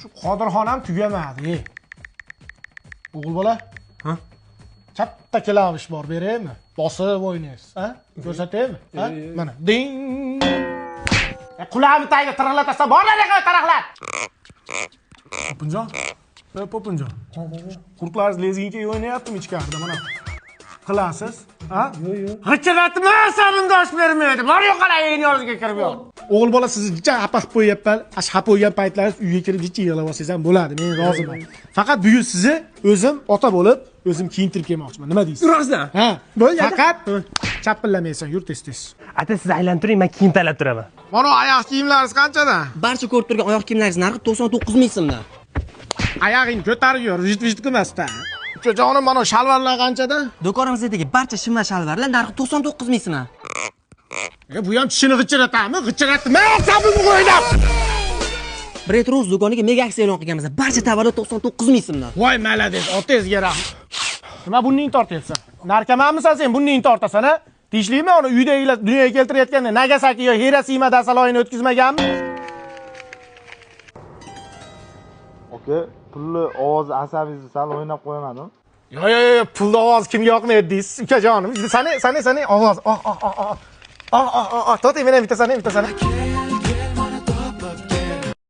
Shu Qodirxon ham tugamadi. O'g'il bola? Ha? Katta klavish bor, beraymi? Bosib o'ynaysiz, ha? Ko'rsataymi? Ha? Mana. Ding. Qulog'imni tagiga taraqlatsa, borlar yo'q, taraqlat. Popinjon. Popinjon. Qurtlaringiz lezginga o'ynayaptimi ichkarida mana? Qilasiz? Ha? Yo'q. G'ichiratma, sarindosh bermaydi. Bor yo'q, qarang, yozga kirib yo'q. O'g'il bola sizni jicha xafa qilib qo'yapman. Xafa bo'lgan paytlaringiz uyga kirib jicha yig'lab olsangiz ham bo'ladi. Men roziman. Faqat bugun sizni o'zim ota bo'lib, o'zim kiyintirib kelmoqchiman. Nima deysiz? Rostdan. Ha, bo'ldi. Faqat chapillamaysan, yur tez-tez. Ata siz aylantiring, men kiyim tanlab turaman. Mana oyoq kiyimlaringiz qanchadan? Barcha ko'rib turgan oyoq kiyimlaringiz narxi 99 ming so'mdan. Oyog'ingni ko'tarib yur, vijit qilmasdan. Jonim, mana shalvarlar qanchadan? Do'konimizdagi barcha shim va shalvarlar narxi 99 ming so'm. Bu ham tishini g'ichiratami? G'ichiratma, sabimni qo'ylab. Bretroz do'koniga mega aksiya e'lon qilganmiz. Barcha tovarlar 99 ming so'mdan. Voy, malades, otangizga rahmat. Nima bunning tortyapsan? Narkomanmisan sen, bunning tortasan, ha? Tishlikmi uni uydagilar dunyoga keltirayotganda Nagasaki yo Hiroshima dasaloyini o'tkazmaganmi? Oka, pulli ovozi asabingizni sal o'ynab qo'ymadim. Yo, pulli ovoz kimga yoqmaydi deysiz, ukajonim. Sani ovoz. To'ting, meni bitta sani.